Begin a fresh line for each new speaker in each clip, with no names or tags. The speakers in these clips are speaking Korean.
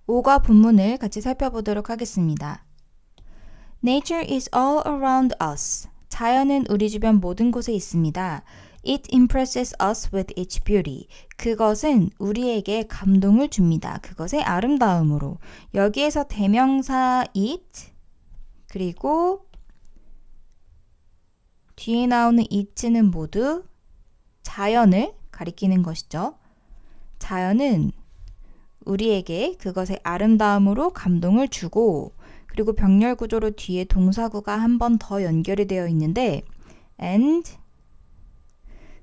오과 본문을 같이 살펴보도록 하겠습니다. Nature is all around us. 자연은 우리 주변 모든 곳에 있습니다. It impresses us with its beauty. 그것은 우리에게 감동을 줍니다. 그것의 아름다움으로. 여기에서 대명사 it 그리고 뒤에 나오는 it는 모두 자연을 가리키는 것이죠. 자연은 우리에게 그것의 아름다움으로 감동을 주고 그리고 병렬 구조로 뒤에 동사구가 한 번 더 연결이 되어 있는데 and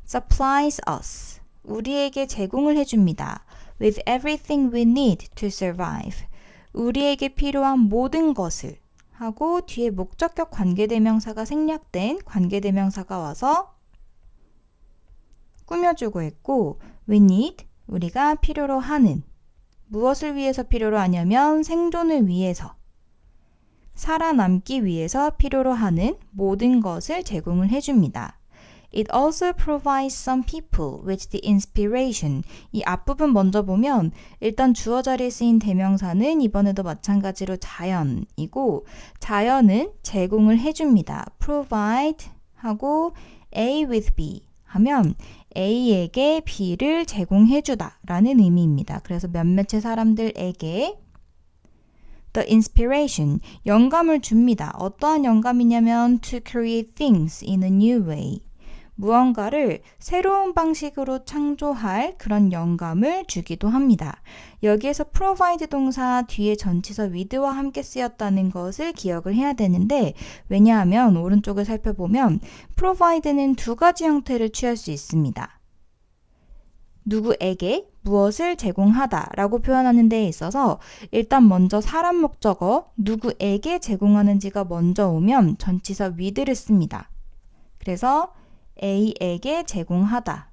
supplies us. 우리에게 제공을 해줍니다. with everything we need to survive. 우리에게 필요한 모든 것을 하고 뒤에 목적격 관계대명사가 생략된 관계대명사가 와서 꾸며주고 있고 we need, 우리가 필요로 하는 무엇을 위해서 필요로 하냐면 생존을 위해서 살아남기 위해서 필요로 하는 모든 것을 제공을 해줍니다. It also provides some people with the inspiration. 이 앞부분 먼저 보면 일단 주어 자리에 쓰인 대명사는 이번에도 마찬가지로 자연이고 자연은 제공을 해줍니다. provide 하고 A with B 하면 A에게 B를 제공해주다 라는 의미입니다. 그래서 몇몇의 사람들에게 the inspiration, 영감을 줍니다. 어떠한 영감이냐면 to create things in a new way. 무언가를 새로운 방식으로 창조할 그런 영감을 주기도 합니다. 여기에서 provide 동사 뒤에 전치사 with와 함께 쓰였다는 것을 기억을 해야 되는데 왜냐하면 오른쪽을 살펴보면 provide는 두 가지 형태를 취할 수 있습니다. 누구에게 무엇을 제공하다 라고 표현하는 데에 있어서 일단 먼저 사람 목적어 누구에게 제공하는지가 먼저 오면 전치사 with를 씁니다. 그래서 A에게 제공하다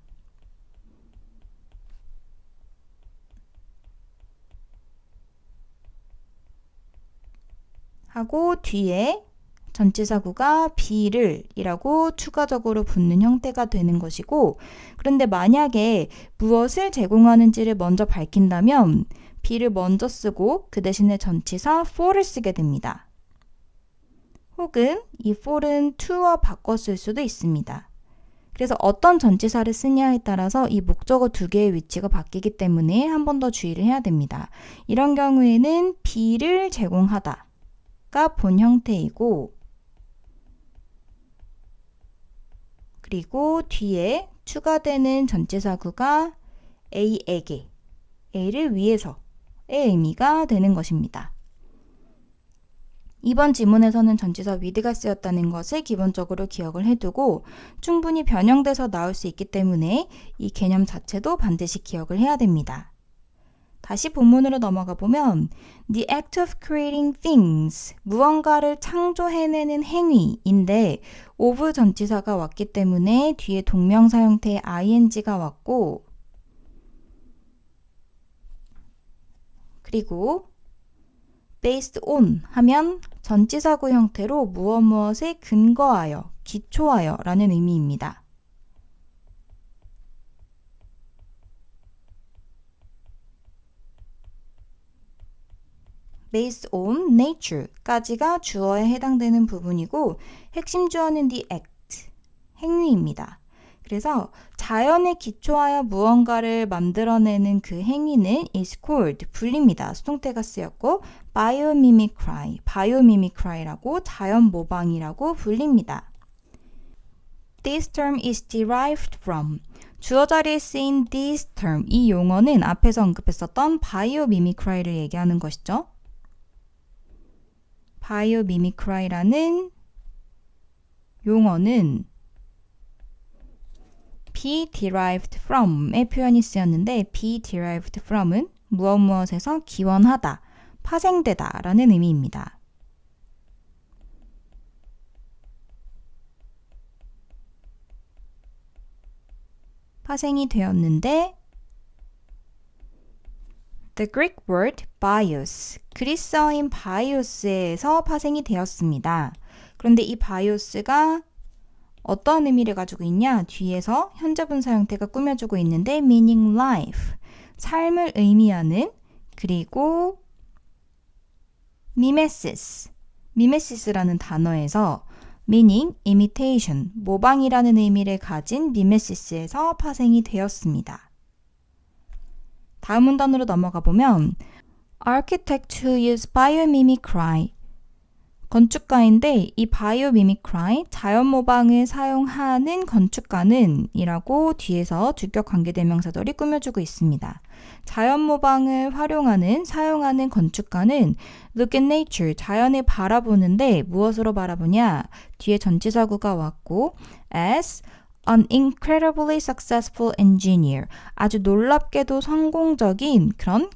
하고 뒤에 전치사구가 B를 이라고 추가적으로 붙는 형태가 되는 것이고 그런데 만약에 무엇을 제공하는지를 먼저 밝힌다면 B를 먼저 쓰고 그 대신에 전치사 for를 쓰게 됩니다. 혹은 이 for는 to와 바꿔 쓸 수도 있습니다. 그래서 어떤 전치사를 쓰냐에 따라서 이 목적어 두 개의 위치가 바뀌기 때문에 한 번 더 주의를 해야 됩니다. 이런 경우에는 B를 제공하다가 본 형태이고 그리고 뒤에 추가되는 전치사구가 A에게, A를 위해서의 의미가 되는 것입니다. 이번 지문에서는 전치사 with가 쓰였다는 것을 기본적으로 기억을 해두고 충분히 변형돼서 나올 수 있기 때문에 이 개념 자체도 반드시 기억을 해야 됩니다. 다시 본문으로 넘어가 보면 The act of creating things, 무언가를 창조해내는 행위인데 of 전치사가 왔기 때문에 뒤에 동명사 형태의 ing가 왔고 그리고 based on 하면 전치사구 형태로 무엇에 근거하여, 기초하여 라는 의미입니다. based on nature까지가 주어에 해당되는 부분이고 핵심 주어는 the act, 행위입니다. 그래서 자연에 기초하여 무언가를 만들어내는 그 행위는 is called, 불립니다. 수동태가 쓰였고 biomimicry, biomimicry라고 자연 모방이라고 불립니다. This term is derived from, 주어 자리에 쓰인 this term, 이 용어는 앞에서 언급했었던 biomimicry를 얘기하는 것이죠. biomimicry라는 용어는 be derived from의 표현이 쓰였는데 be derived from은 무엇에서 기원하다, 파생되다 라는 의미입니다. 파생이 되었는데 The Greek word bios, 그리스어인 bios에서 파생이 되었습니다. 그런데 이 bios가 어떤 의미를 가지고 있냐? 뒤에서 현재 분사 형태가 꾸며주고 있는데 meaning life, 삶을 의미하는 그리고 mimesis, mimesis라는 단어에서 meaning, imitation, 모방이라는 의미를 가진 mimesis에서 파생이 되었습니다. 다음 문단으로 넘어가 보면 Architect who use biomimicry, 건축가인데 이 biomimicry, 자연 모방을 사용하는 건축가는 이라고 뒤에서 주격 관계대명사절이 꾸며주고 있습니다. 자연 모방을 사용하는 건축가는 look at nature, 자연을 바라보는데 무엇으로 바라보냐? 뒤에 전치사구가 왔고 as an incredibly successful engineer, 아주 놀랍게도 성공적인 그런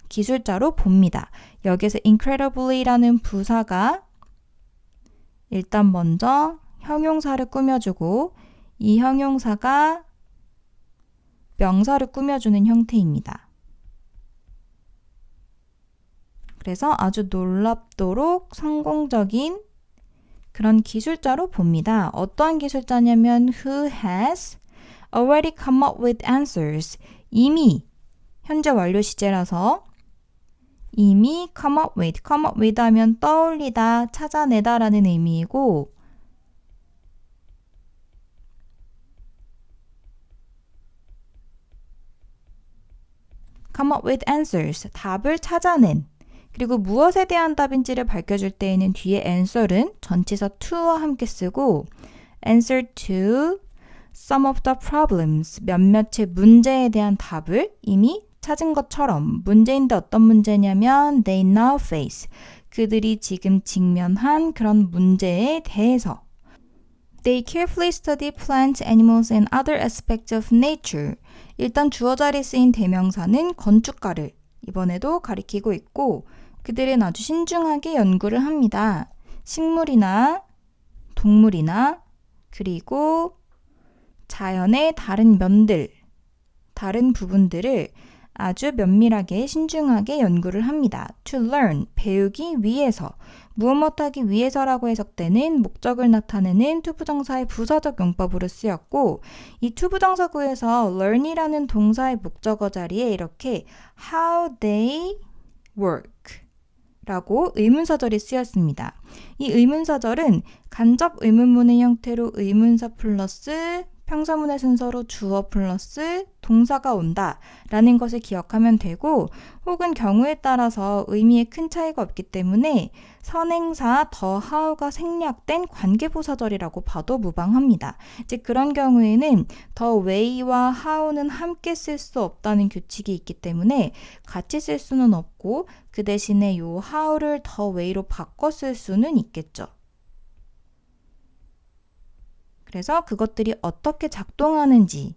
기술자로 봅니다. 여기서 incredibly라는 부사가 일단 먼저 형용사를 꾸며주고 이 형용사가 명사를 꾸며주는 형태입니다. 그래서 아주 놀랍도록 성공적인 그런 기술자로 봅니다. 어떠한 기술자냐면 who has already come up with answers, 이미 현재 완료 시제라서 이미 come up with 하면 떠올리다, 찾아내다 라는 의미이고 come up with answers, 답을 찾아낸, 그리고 무엇에 대한 답인지를 밝혀줄 때에는 뒤에 answer은 전치사 to와 함께 쓰고 answer to some of the problems, 몇몇의 문제에 대한 답을 이미 찾은 것처럼, 문제인데 어떤 문제냐면 they now face, 그들이 지금 직면한 그런 문제에 대해서 They carefully study plants, animals, and other aspects of nature. 일단 주어 자리에 쓰인 대명사는 건축가를 이번에도 가리키고 있고 그들은 아주 신중하게 연구를 합니다. 식물이나 동물이나 그리고 자연의 다른 면들, 다른 부분들을 아주 면밀하게 신중하게 연구를 합니다. To learn, 배우기 위해서, 무엇 못하기 위해서라고 해석되는 목적을 나타내는 투부정사의 부사적 용법으로 쓰였고 이 투부정사구에서 learn이라는 동사의 목적어 자리에 이렇게 how they work 라고 의문사절이 쓰였습니다. 이 의문사절은 간접 의문문의 형태로 의문사 플러스 평서문의 순서로 주어 플러스 동사가 온다 라는 것을 기억하면 되고 혹은 경우에 따라서 의미에 큰 차이가 없기 때문에 선행사 더 how가 생략된 관계부사절이라고 봐도 무방합니다. 즉 그런 경우에는 더 way와 how는 함께 쓸 수 없다는 규칙이 있기 때문에 같이 쓸 수는 없고 그 대신에 요 how를 더 way로 바꿔 쓸 수는 있겠죠. 그래서 그것들이 어떻게 작동하는지에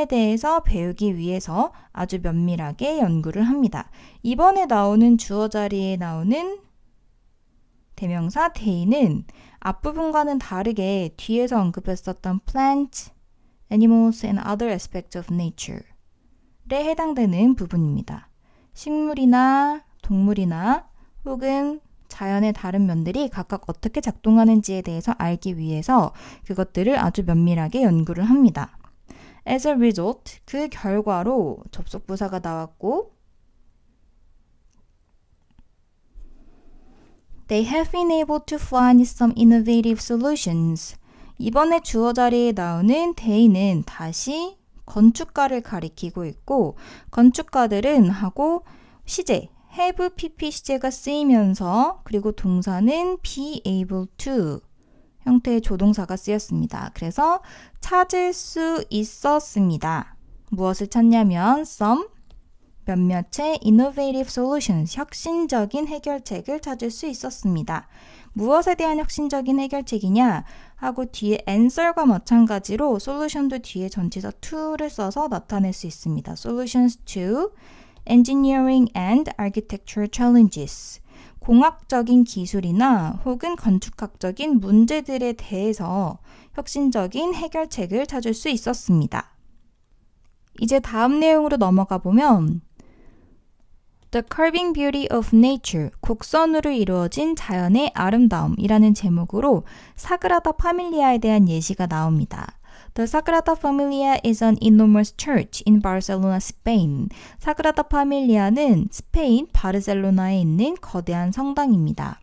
대해서 배우기 위해서 아주 면밀하게 연구를 합니다. 이번에 나오는 주어 자리에 나오는 대명사 they는 앞부분과는 다르게 뒤에서 언급했었던 plants, animals and other aspects of nature에 해당되는 부분입니다. 식물이나 동물이나 혹은 자연의 다른 면들이 각각 어떻게 작동하는지에 대해서 알기 위해서 그것들을 아주 면밀하게 연구를 합니다. As a result, 그 결과로 접속부사가 나왔고 They have been able to find some innovative solutions. 이번에 주어 자리에 나오는 they는 다시 건축가를 가리키고 있고 건축가들은 하고 시제 have pp 시제가 쓰이면서 그리고 동사는 be able to 형태의 조동사가 쓰였습니다. 그래서 찾을 수 있었습니다. 무엇을 찾냐면 some 몇몇의 innovative solutions 혁신적인 해결책을 찾을 수 있었습니다. 무엇에 대한 혁신적인 해결책이냐 하고 뒤에 answer과 마찬가지로 solution도 뒤에 전치사 to를 써서 나타낼 수 있습니다. solutions to engineering and architecture challenges. 공학적인 기술이나 혹은 건축학적인 문제들에 대해서 혁신적인 해결책을 찾을 수 있었습니다. 이제 다음 내용으로 넘어가 보면 The Curving Beauty of Nature, 곡선으로 이루어진 자연의 아름다움이라는 제목으로 사그라다 파밀리아에 대한 예시가 나옵니다. The Sagrada Familia is an enormous church in Barcelona, Spain. 사그라다 파밀리아는 스페인 바르셀로나에 있는 거대한 성당입니다.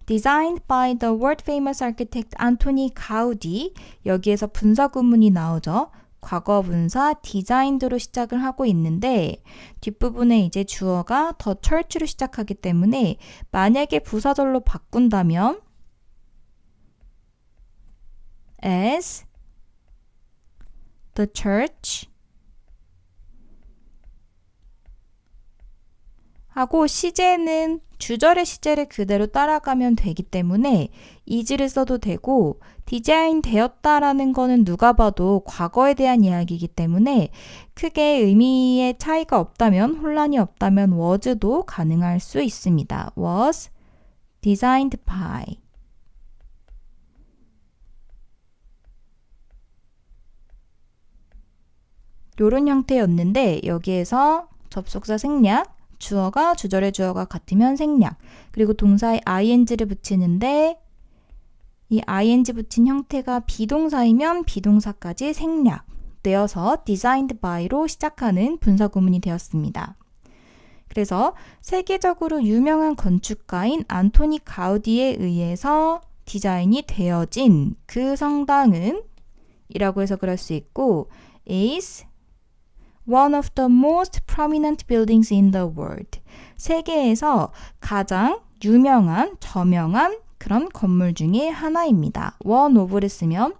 Designed by the world-famous architect Antoni Gaudi. 여기에서 분사 구문이 나오죠. 과거 분사 designed로 시작을 하고 있는데 뒷부분에 이제 주어가 the church로 시작하기 때문에 만약에 부사절로 바꾼다면 as the church 하고 시제는 주절의 시제를 그대로 따라가면 되기 때문에 is를 써도 되고 디자인 되었다라는 거는 누가 봐도 과거에 대한 이야기이기 때문에 크게 의미의 차이가 없다면 혼란이 없다면 was도 가능할 수 있습니다. was designed by 요런 형태였는데 여기에서 접속사 생략 주어가 주절의 주어가 같으면 생략 그리고 동사에 ing를 붙이는데 이 ing 붙인 형태가 비동사이면 비동사까지 생략 되어서 designed by로 시작하는 분사 구문이 되었습니다. 그래서 세계적으로 유명한 건축가인 안토니 가우디에 의해서 디자인이 되어진 그 성당은 이라고 해석을 할 수 있고 is one of the most prominent buildings in the world. 세계에서 가장 유명한, 저명한 그런 건물 중에 하나입니다. one of를 쓰면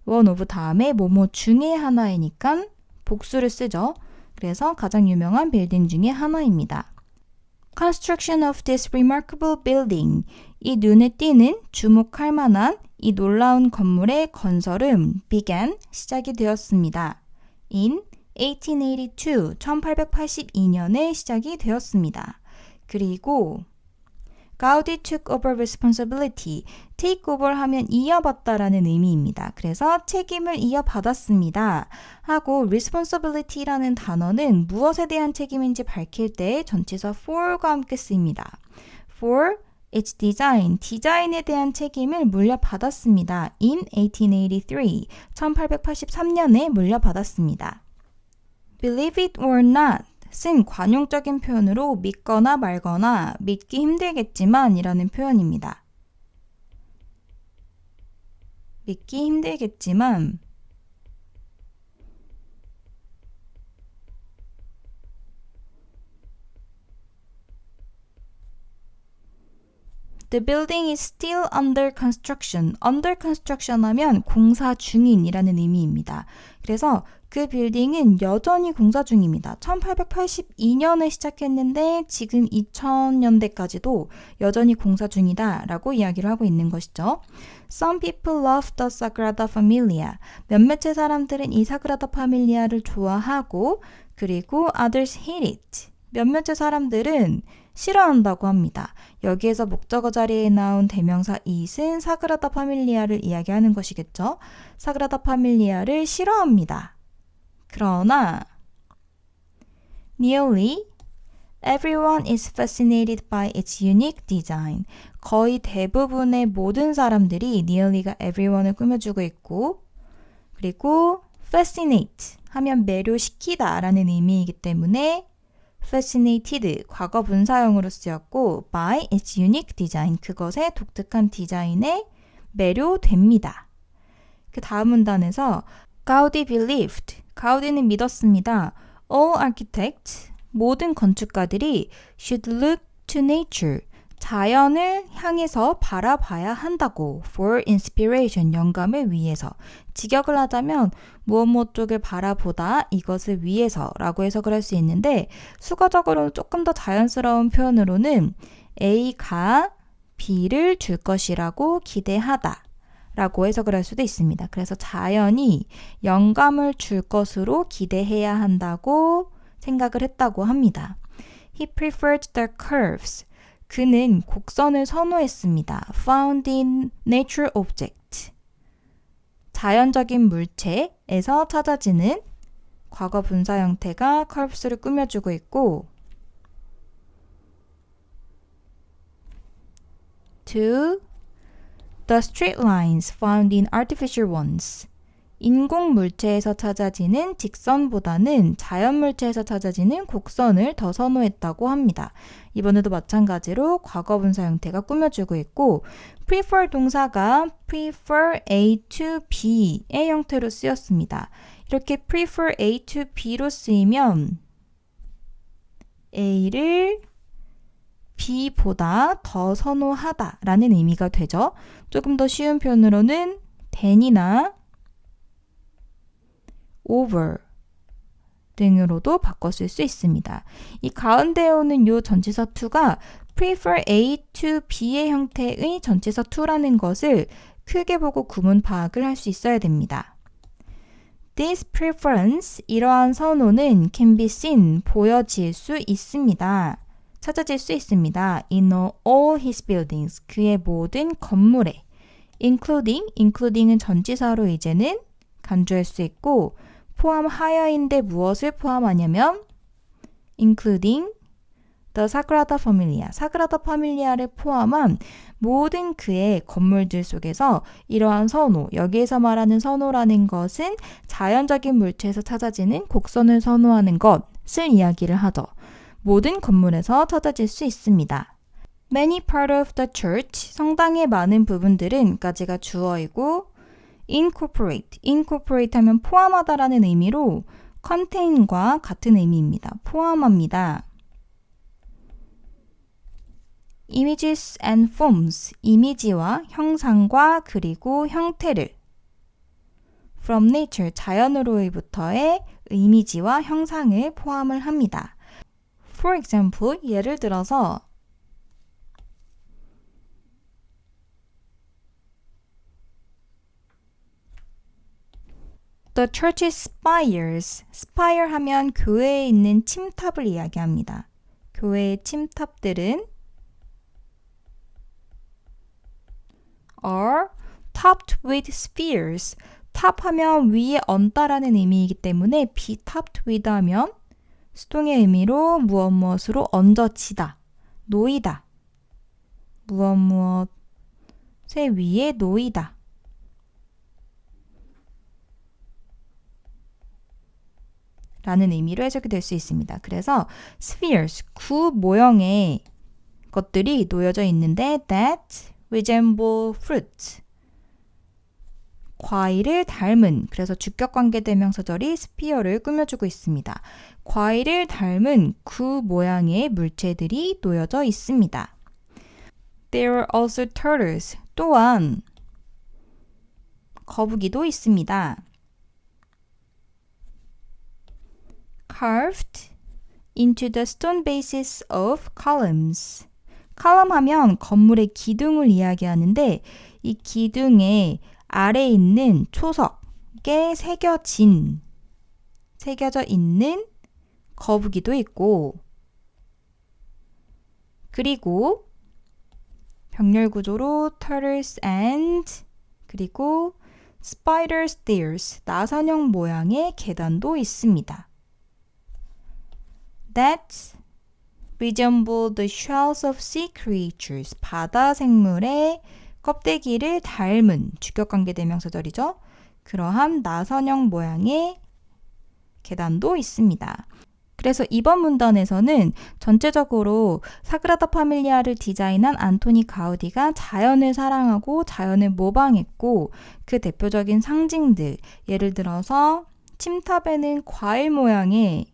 one of 다음에 뭐뭐 중에 하나이니까 복수를 쓰죠. 그래서 가장 유명한 빌딩 중에 하나입니다. Construction of this remarkable building. 이 눈에 띄는 주목할 만한 이 놀라운 건물의 건설은 began, 시작이 되었습니다. in 1882, 1882년에 시작이 되었습니다. 그리고 Gaudi took over responsibility. take over 하면 이어받다라는 의미입니다. 그래서 책임을 이어받았습니다. 하고 responsibility라는 단어는 무엇에 대한 책임인지 밝힐 때 전치사 for과 함께 쓰입니다. For its design, 디자인에 대한 책임을 물려받았습니다. in 1883, 1883년에 물려받았습니다. Believe it or not 쓴 관용적인 표현으로 믿거나 말거나 믿기 힘들겠지만 이라는 표현입니다. 믿기 힘들겠지만 The building is still under construction. Under construction 하면 공사 중인이라는 의미입니다. 그래서 그 빌딩은 여전히 공사 중입니다. 1882년에 시작했는데 지금 2000년대까지도 여전히 공사 중이다 라고 이야기를 하고 있는 것이죠. Some people love the Sagrada Familia. 몇몇의 사람들은 이 사그라다 파밀리아를 좋아하고 그리고 others hate it. 몇몇의 사람들은 싫어한다고 합니다. 여기에서 목적어 자리에 나온 대명사 it은 사그라다 파밀리아를 이야기하는 것이겠죠. 사그라다 파밀리아를 싫어합니다. 그러나 nearly everyone is fascinated by its unique design. 거의 대부분의 모든 사람들이 nearly가 everyone을 꾸며주고 있고 그리고 fascinate 하면 매료시키다 라는 의미이기 때문에 fascinated 과거 분사형으로 쓰였고 by its unique design 그것의 독특한 디자인에 매료됩니다. 그 다음 문단에서 Gaudi believed 가우디는 믿었습니다. All architects 모든 건축가들이 should look to nature 자연을 향해서 바라봐야 한다고 for inspiration 영감을 위해서 직역을 하자면 무엇 쪽을 바라보다 이것을 위해서 라고 해석을 할 수 있는데 수거적으로 조금 더 자연스러운 표현으로는 A가 B를 줄 것이라고 기대하다 라고 해석을 할 수도 있습니다. 그래서 자연이 영감을 줄 것으로 기대해야 한다고 생각을 했다고 합니다. He preferred the curves 그는 곡선을 선호했습니다. Found in nature object. 자연적인 물체에서 찾아지는 과거 분사 형태가 curves를 꾸며주고 있고 to the straight lines found in artificial ones. 인공 물체에서 찾아지는 직선보다는 자연 물체에서 찾아지는 곡선을 더 선호했다고 합니다. 이번에도 마찬가지로 과거분사 형태가 꾸며주고 있고 prefer 동사가 prefer A to B의 형태로 쓰였습니다. 이렇게 prefer A to B로 쓰이면 A를 B보다 더 선호하다 라는 의미가 되죠. 조금 더 쉬운 표현으로는 than이나 over 등으로도 바꿨을 수 있습니다. 이 가운데에 오는 요 전치사 to가 prefer A to B의 형태의 전치사 to라는 것을 크게 보고 구문 파악을 할 수 있어야 됩니다. This preference, 이러한 선호는 can be seen, 보여질 수 있습니다. 찾아질 수 있습니다. In all his buildings, 그의 모든 건물에. including은 전치사로 이제는 간주할 수 있고 포함하여인데 무엇을 포함하냐면 including the Sagrada Familia, 사그라다 파밀리아를 포함한 모든 그의 건물들 속에서 이러한 선호, 여기에서 말하는 선호라는 것은 자연적인 물체에서 찾아지는 곡선을 선호하는 것을 이야기를 하죠. 모든 건물에서 찾아질 수 있습니다. Many part of the church, 성당의 많은 부분들은 까지가 주어이고 incorporate 하면 포함하다라는 의미로 contain과 같은 의미입니다. 포함합니다. Images and forms, 이미지와 형상과 그리고 형태를 from nature, 자연으로부터의 이미지와 형상을 포함을 합니다. For example, 예를 들어서 The church's spires, spire 하면 교회에 있는 침탑을 이야기합니다. 교회의 침탑들은 are topped with spheres. top 하면 위에 얹다라는 의미이기 때문에 be topped with 하면 수동의 의미로 무엇으로 얹어지다, 놓이다. 무엇의 위에 놓이다. 라는 의미로 해석이 될 수 있습니다. 그래서 spheres, 구 모형의 것들이 놓여져 있는데 that resemble fruit, 과일을 닮은, 그래서 주격관계대명사절이 sphere를 꾸며주고 있습니다. 과일을 닮은 구 모양의 물체들이 놓여져 있습니다. There are also turtles, 또한 거북이도 있습니다. Carved into the stone bases of columns. column 하면 건물의 기둥을 이야기하는데 이 기둥의 아래에 있는 초석에 새겨져 있는 거북이도 있고 그리고 병렬 구조로 turtles and 그리고 spider stairs, 나선형 모양의 계단도 있습니다. That resemble the shells of sea creatures. 바다 생물의 껍데기를 닮은 주격관계대명사절이죠. 그러한 나선형 모양의 계단도 있습니다. 그래서 이번 문단에서는 전체적으로 사그라다 파밀리아를 디자인한 안토니 가우디가 자연을 사랑하고 자연을 모방했고 그 대표적인 상징들, 예를 들어서 침탑에는 과일 모양의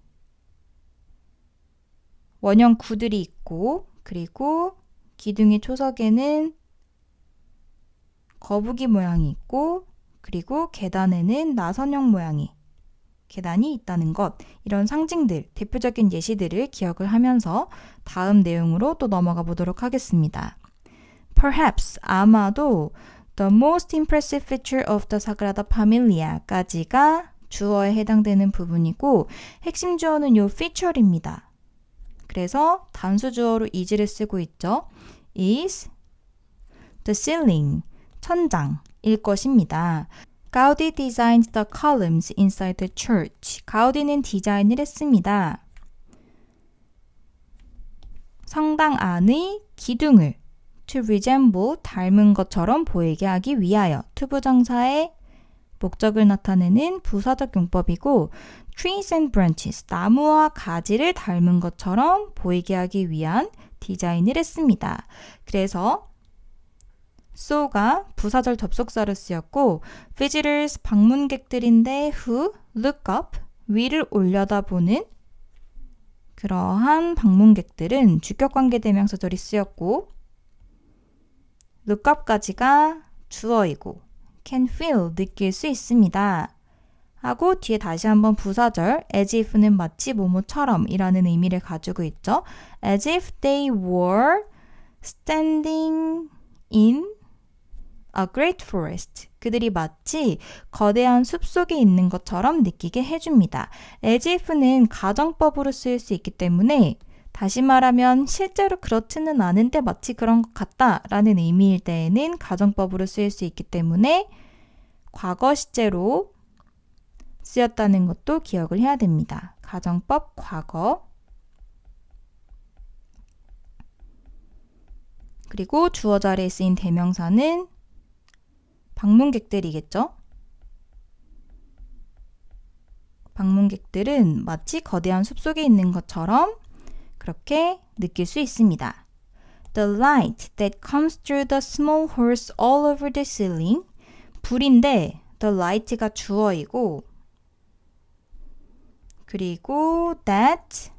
원형 구들이 있고 그리고 기둥의 초석에는 거북이 모양이 있고 그리고 계단에는 나선형 모양의 계단이 있다는 것, 이런 상징들, 대표적인 예시들을 기억을 하면서 다음 내용으로 또 넘어가 보도록 하겠습니다. Perhaps, 아마도 the most impressive feature of the Sagrada Familia까지가 주어에 해당되는 부분이고 핵심 주어는 요 feature입니다. 그래서 단수 주어로 is를 쓰고 있죠. is the ceiling, 천장일 것입니다. Gaudi designed the columns inside the church. 가우디는 디자인을 했습니다. 성당 안의 기둥을 to resemble, 닮은 것처럼 보이게 하기 위하여. 투부정사의 목적을 나타내는 부사적 용법이고 trees and branches, 나무와 가지를 닮은 것처럼 보이게 하기 위한 디자인을 했습니다. 그래서 so가 부사절 접속사로 쓰였고 visitors, 방문객들인데 who look up, 위를 올려다보는 그러한 방문객들은 주격관계대명사절이 쓰였고 look up까지가 주어이고 can feel, 느낄 수 있습니다. 하고 뒤에 다시 한번 부사절 as if는 마치 뭐뭐처럼 이라는 의미를 가지고 있죠. as if they were standing in a great forest. 그들이 마치 거대한 숲속에 있는 것처럼 느끼게 해줍니다. as if는 가정법으로 쓰일 수 있기 때문에 다시 말하면 실제로 그렇지는 않은데 마치 그런 것 같다라는 의미일 때에는 가정법으로 쓰일 수 있기 때문에 과거 시제로 쓰였다는 것도 기억을 해야 됩니다. 가정법 과거. 그리고 주어 자리에 쓰인 대명사는 방문객들이겠죠? 방문객들은 마치 거대한 숲속에 있는 것처럼 그렇게 느낄 수 있습니다. The light that comes through the small holes all over the ceiling. 불인데 the light가 주어이고 그리고 that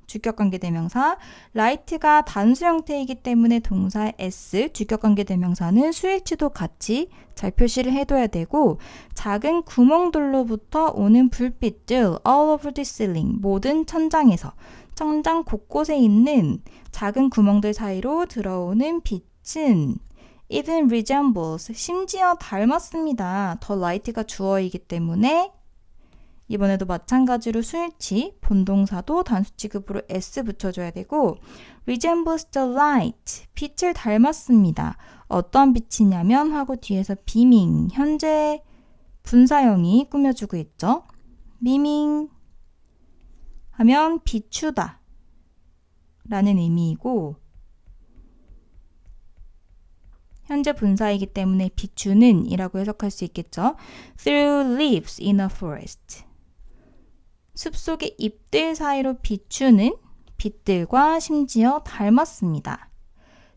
주격관계대명사 light가 단수 형태이기 때문에 동사 s 주격관계대명사는 수일치도 같이 잘 표시를 해둬야 되고 작은 구멍들로부터 오는 불빛들 all over the ceiling 모든 천장에서 천장 곳곳에 있는 작은 구멍들 사이로 들어오는 빛은 even resembles 심지어 닮았습니다. 더 light가 주어이기 때문에 이번에도 마찬가지로 수일치, 본동사도 단수 취급으로 s 붙여줘야 되고 resembles the light, 빛을 닮았습니다. 어떤 빛이냐면 하고 뒤에서 beaming, 현재 분사형이 꾸며주고 있죠. beaming 하면 비추다 라는 의미이고 현재 분사이기 때문에 비추는 이라고 해석할 수 있겠죠. through leaves in a forest 숲속의 잎들 사이로 비추는 빛들과 심지어 닮았습니다.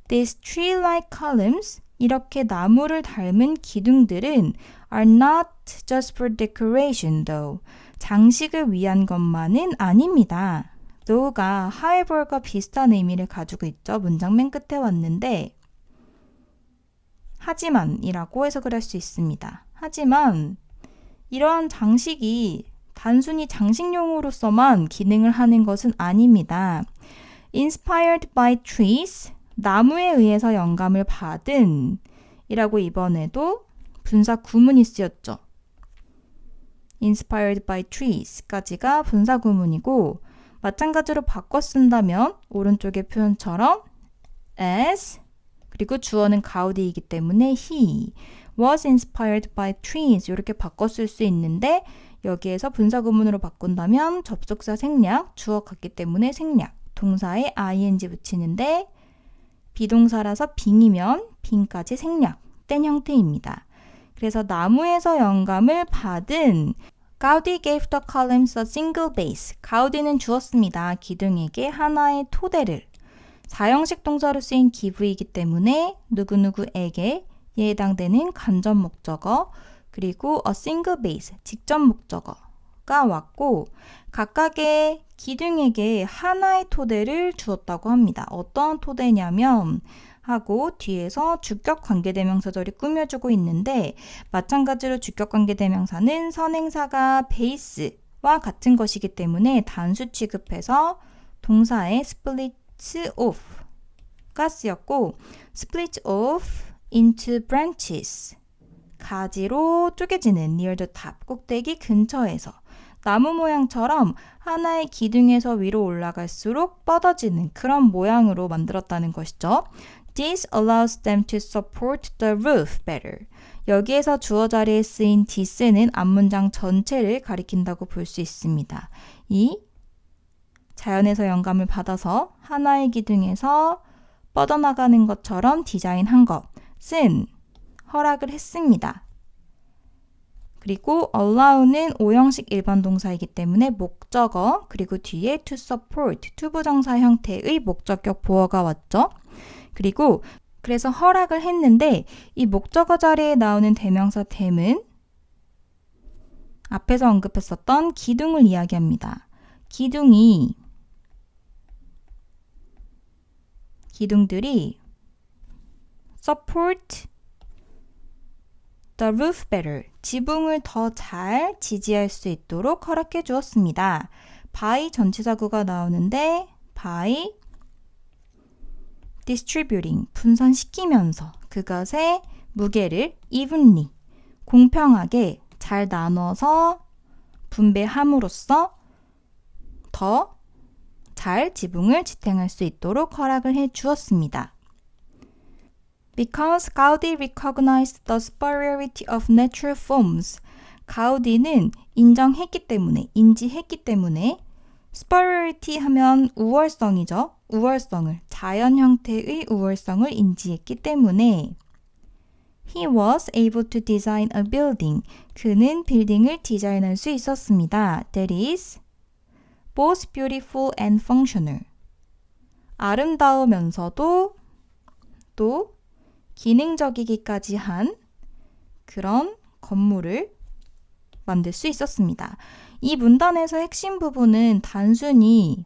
These tree-like columns, 이렇게 나무를 닮은 기둥들은 are not just for decoration though. 장식을 위한 것만은 아닙니다. though가 however과 비슷한 의미를 가지고 있죠. 문장 맨 끝에 왔는데 하지만이라고 해석을 할 수 있습니다. 하지만 이러한 장식이 단순히 장식용으로서만 기능을 하는 것은 아닙니다. Inspired by trees, 나무에 의해서 영감을 받은 이라고 이번에도 분사 구문이 쓰였죠. Inspired by trees까지가 분사 구문이고 마찬가지로 바꿔 쓴다면 오른쪽의 표현처럼 as 그리고 주어는 가우디이기 때문에 he was inspired by trees 이렇게 바꿔 쓸 수 있는데 여기에서 분사 구문으로 바꾼다면 접속사 생략, 주어 같기 때문에 생략, 동사에 ing 붙이는데 비동사라서 being이면 being까지 생략된 형태입니다. 그래서 나무에서 영감을 받은 Gaudi gave the columns a single base. 가우디는 주었습니다. 기둥에게 하나의 토대를. 사형식 동사로 쓰인 give이기 때문에 누구누구에게 에 해당되는 간접 목적어 그리고 a single base, 직접 목적어가 왔고 각각의 기둥에게 하나의 토대를 주었다고 합니다. 어떤 토대냐면 하고 뒤에서 주격관계대명사절이 꾸며주고 있는데 마찬가지로 주격관계대명사는 선행사가 베이스와 같은 것이기 때문에 단수 취급해서 동사의 split off가 쓰였고 split off into branches 가지로 쪼개지는 near the top 꼭대기 근처에서 나무 모양처럼 하나의 기둥에서 위로 올라갈수록 뻗어지는 그런 모양으로 만들었다는 것이죠. This allows them to support the roof better. 여기에서 주어 자리에 쓰인 this는 앞문장 전체를 가리킨다고 볼 수 있습니다. 이 자연에서 영감을 받아서 하나의 기둥에서 뻗어나가는 것처럼 디자인한 것은 허락을 했습니다. 그리고 allow는 오형식 일반 동사이기 때문에 목적어 그리고 뒤에 to support 투부정사 형태의 목적격 보어가 왔죠. 그리고 그래서 허락을 했는데 이 목적어 자리에 나오는 대명사 theme은 앞에서 언급했었던 기둥을 이야기합니다. 기둥들이 support the roof better, 지붕을 더 잘 지지할 수 있도록 허락해 주었습니다. by 전치사구가 나오는데 by distributing, 분산시키면서 그것의 무게를 evenly, 공평하게 잘 나눠서 분배함으로써 더 잘 지붕을 지탱할 수 있도록 허락을 해 주었습니다. Because Gaudi recognized the superiority of natural forms, 가우디는 인지했기 때문에 superiority 하면 우월성이죠. 자연 형태의 우월성을 인지했기 때문에 He was able to design a building. 그는 빌딩을 디자인할 수 있었습니다. That is both beautiful and functional. 아름다우면서도 또 기능적이기까지 한 그런 건물을 만들 수 있었습니다. 이 문단에서 핵심 부분은 단순히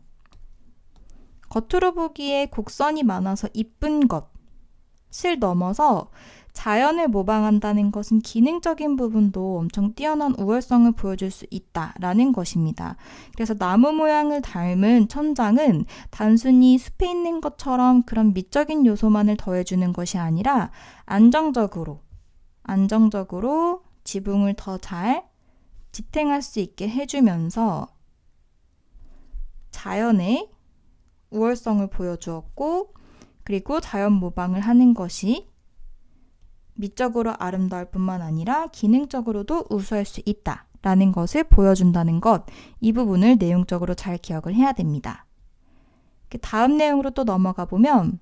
겉으로 보기에 곡선이 많아서 이쁜 것을 넘어서 자연을 모방한다는 것은 기능적인 부분도 엄청 뛰어난 우월성을 보여줄 수 있다라는 것입니다. 그래서 나무 모양을 닮은 천장은 단순히 숲에 있는 것처럼 그런 미적인 요소만을 더해주는 것이 아니라 안정적으로 지붕을 더 잘 지탱할 수 있게 해주면서 자연의 우월성을 보여주었고, 그리고 자연 모방을 하는 것이 미적으로 아름다울 뿐만 아니라 기능적으로도 우수할 수 있다라는 것을 보여준다는 것, 이 부분을 내용적으로 잘 기억을 해야 됩니다. 다음 내용으로 또 넘어가 보면